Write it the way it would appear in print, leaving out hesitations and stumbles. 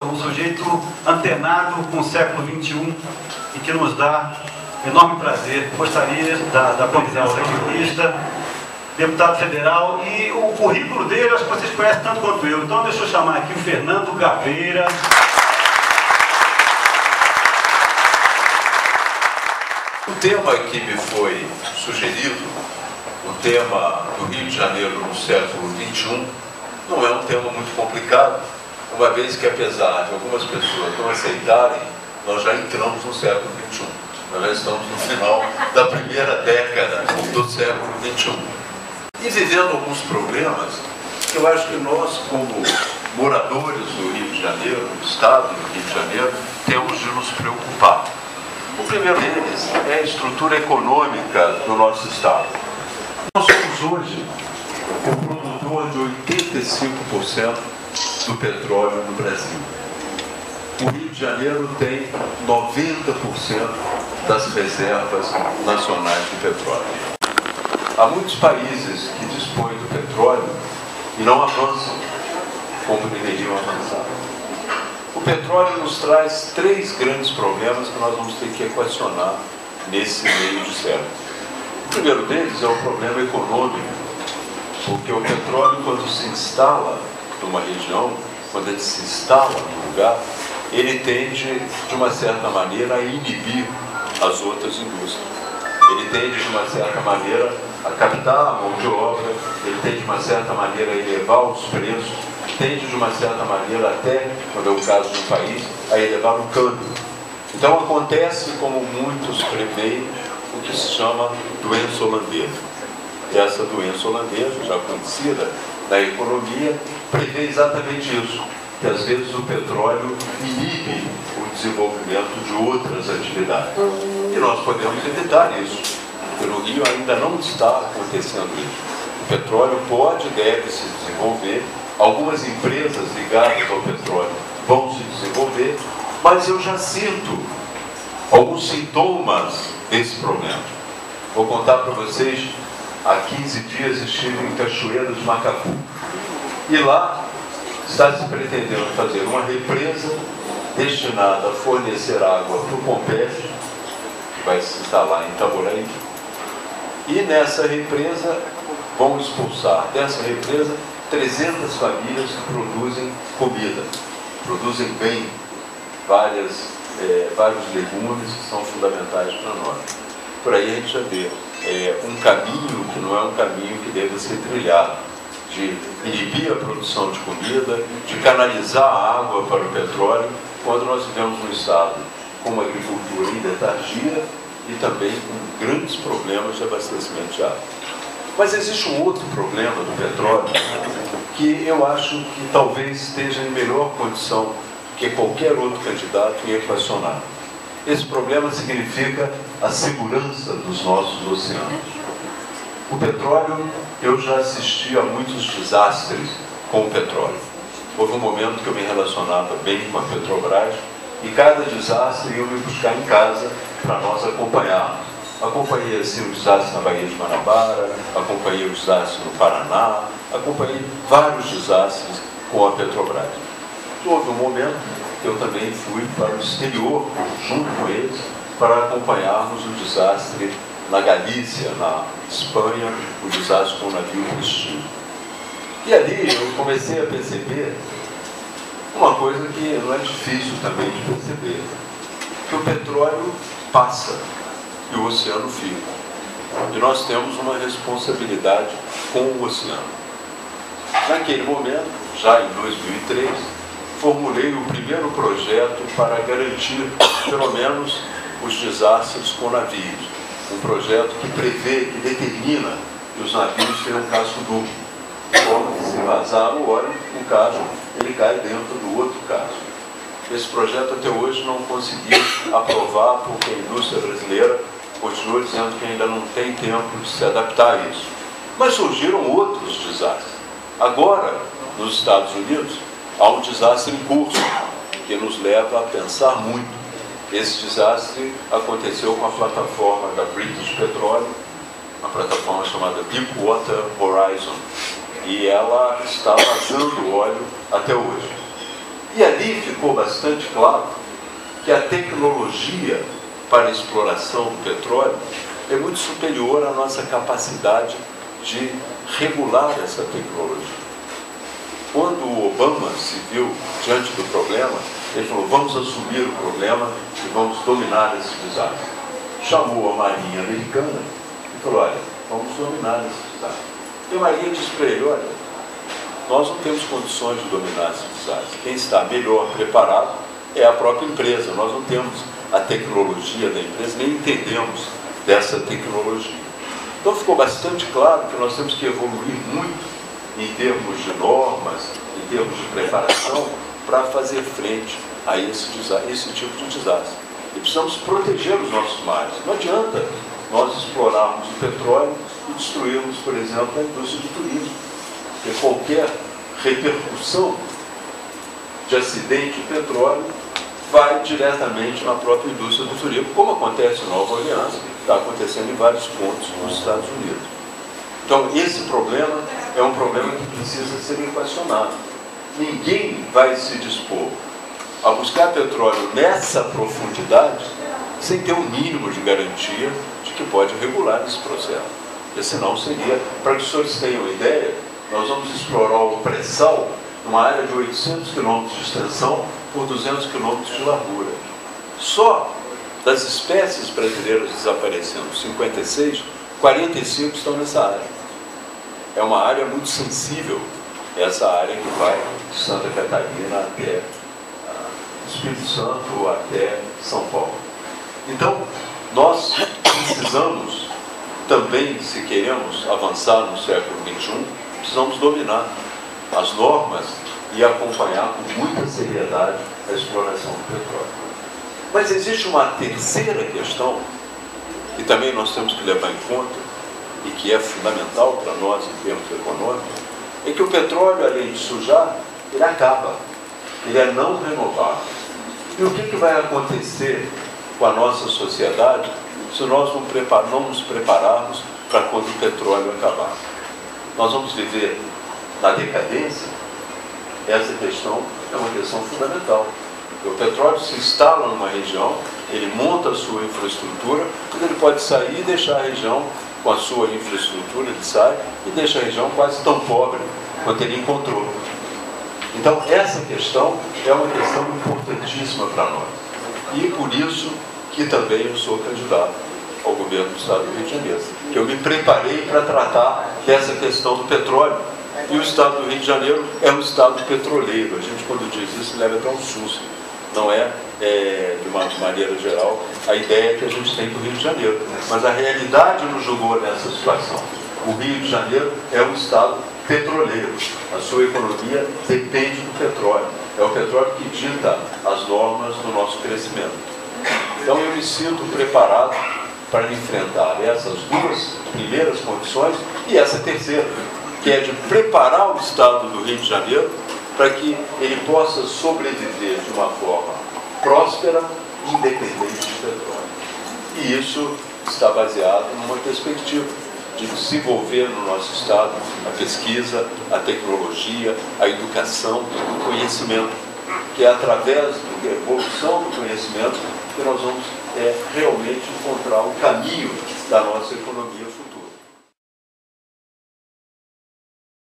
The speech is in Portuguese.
Um sujeito antenado com o século XXI e que nos dá enorme prazer. Gostaria da presença aqui lista, deputado federal, e o currículo dele acho que vocês conhecem tanto quanto eu. Então deixa eu chamar aqui o Fernando Gabeira. O tema que me foi sugerido, o tema do Rio de Janeiro no século XXI, não é um tema muito complicado, uma vez que, apesar de algumas pessoas não aceitarem, nós já entramos no século XXI. Nós já estamos no final da primeira década do século XXI. E vivendo alguns problemas que eu acho que nós, como moradores do Rio de Janeiro, do Estado do Rio de Janeiro, temos de nos preocupar. O primeiro deles é a estrutura econômica do nosso Estado. Nós somos hoje o produtor de 85% do petróleo no Brasil. O Rio de Janeiro tem 90% das reservas nacionais de petróleo. Há muitos países que dispõem do petróleo e não avançam como deveriam avançar. O petróleo nos traz três grandes problemas que nós vamos ter que equacionar nesse meio de século. O primeiro deles é o problema econômico, porque o petróleo, quando se instala numa região, quando ele se instala num lugar, ele tende, de uma certa maneira, a inibir as outras indústrias. Ele tende, de uma certa maneira, a captar a mão de obra, ele tende, de uma certa maneira, a elevar os preços, tende, de uma certa maneira, até, quando é o caso de um país, a elevar o câmbio. Então acontece, como muitos preveem, o que se chama doença holandesa. E essa doença holandesa, já conhecida na economia, prevê exatamente isso, que às vezes o petróleo inibe o desenvolvimento de outras atividades. E nós podemos evitar isso, porque no Rio ainda não está acontecendo isso. O petróleo pode e deve se desenvolver, algumas empresas ligadas ao petróleo vão se desenvolver, mas eu já sinto alguns sintomas desse problema. Vou contar para vocês, há 15 dias estive em Cachoeira de Macacu. E lá está se pretendendo fazer uma represa destinada a fornecer água para o Compete, que vai se instalar em Itaboraí. E nessa represa vão expulsar dessa represa 300 famílias que produzem comida, produzem bem vários legumes que são fundamentais para nós. Por aí a gente já vê um caminho que não é um caminho que deve ser trilhado, de inibir a produção de comida, de canalizar a água para o petróleo, quando nós vivemos um estado com uma agricultura em letargia e também com grandes problemas de abastecimento de água. Mas existe um outro problema do petróleo que eu acho que talvez esteja em melhor condição que qualquer outro candidato em equacionar. Esse problema significa a segurança dos nossos oceanos. O petróleo, eu já assisti a muitos desastres com o petróleo. Houve um momento que eu me relacionava bem com a Petrobras e cada desastre eu me buscar em casa para nós acompanharmos. Acompanhei assim, o desastre na Baía de Guanabara, acompanhei o desastre no Paraná, acompanhei vários desastres com a Petrobras. Houve um momento que eu também fui para o exterior, junto com eles, para acompanharmos o desastre na Galícia, na Espanha, o desastre com o navio Cristina. E ali eu comecei a perceber uma coisa que não é difícil também de perceber, que o petróleo passa e o oceano fica. E nós temos uma responsabilidade com o oceano. Naquele momento, já em 2003, formulei o primeiro projeto para garantir, pelo menos, os desastres com navios. Um projeto que prevê, que determina que os navios tenham um casco duplo. Quando se vazar o óleo, um casco, ele cai dentro do outro casco. Esse projeto até hoje não conseguiu aprovar, porque a indústria brasileira continua dizendo que ainda não tem tempo de se adaptar a isso. Mas surgiram outros desastres. Agora, nos Estados Unidos, há um desastre em curso, que nos leva a pensar muito. Esse desastre aconteceu com a plataforma da British Petroleum, uma plataforma chamada Deepwater Horizon, e ela está vazando óleo até hoje. E ali ficou bastante claro que a tecnologia para a exploração do petróleo é muito superior à nossa capacidade de regular essa tecnologia. Quando o Obama se viu diante do problema, ele falou, vamos assumir o problema e vamos dominar esse desastre. Chamou a Marinha Americana e falou, olha, vamos dominar esse desastre. E a Marinha disse para ele, olha, nós não temos condições de dominar esse desastre. Quem está melhor preparado é a própria empresa. Nós não temos a tecnologia da empresa, nem entendemos dessa tecnologia. Então ficou bastante claro que nós temos que evoluir muito em termos de normas, em termos de preparação, para fazer frente a esse tipo de desastre. E precisamos proteger os nossos mares. Não adianta nós explorarmos o petróleo e destruirmos, por exemplo, a indústria do turismo. Porque qualquer repercussão de acidente de petróleo vai diretamente na própria indústria do turismo, como acontece em Nova Orleans, está acontecendo em vários pontos nos Estados Unidos. Então, esse problema é um problema que precisa ser equacionado. Ninguém vai se dispor a buscar petróleo nessa profundidade sem ter um mínimo de garantia de que pode regular esse processo. Porque senão seria, para que os senhores tenham uma ideia, nós vamos explorar o pré-sal numa área de 800 km de extensão por 200 km de largura. Só das espécies brasileiras desaparecendo, 56, 45 estão nessa área. É uma área muito sensível, essa área que vai de Santa Catarina até Espírito Santo, até São Paulo. Então, nós precisamos também, se queremos avançar no século XXI, precisamos dominar as normas e acompanhar com muita seriedade a exploração do petróleo. Mas existe uma terceira questão, que também nós temos que levar em conta, e que é fundamental para nós em termos econômicos, é que o petróleo, além de sujar, ele acaba, ele é não renovável. E o que vai acontecer com a nossa sociedade se nós não nos prepararmos para quando o petróleo acabar? Nós vamos viver na decadência? Essa questão é uma questão fundamental. O petróleo se instala numa região, ele monta a sua infraestrutura, quando ele pode sair e deixar a região com a sua infraestrutura, ele sai e deixa a região quase tão pobre quanto ele encontrou. Então, essa questão é uma questão importantíssima para nós. E por isso que também eu sou candidato ao governo do Estado do Rio de Janeiro. Que eu me preparei para tratar dessa questão do petróleo. E o Estado do Rio de Janeiro é um Estado petroleiro. A gente, quando diz isso, leva até um susto. Não é, de uma maneira geral, a ideia que a gente tem do Rio de Janeiro. Mas a realidade nos jogou nessa situação. O Rio de Janeiro é um Estado petroleiro. A sua economia depende do petróleo. É o petróleo que dita as normas do nosso crescimento. Então eu me sinto preparado para enfrentar essas duas primeiras condições e essa terceira, que é de preparar o Estado do Rio de Janeiro para que ele possa sobreviver de uma forma próspera e independente de petróleo. E isso está baseado numa perspectiva de desenvolver no nosso Estado a pesquisa, a tecnologia, a educação, o conhecimento, que é através da evolução do conhecimento que nós vamos realmente encontrar o caminho da nossa economia futura.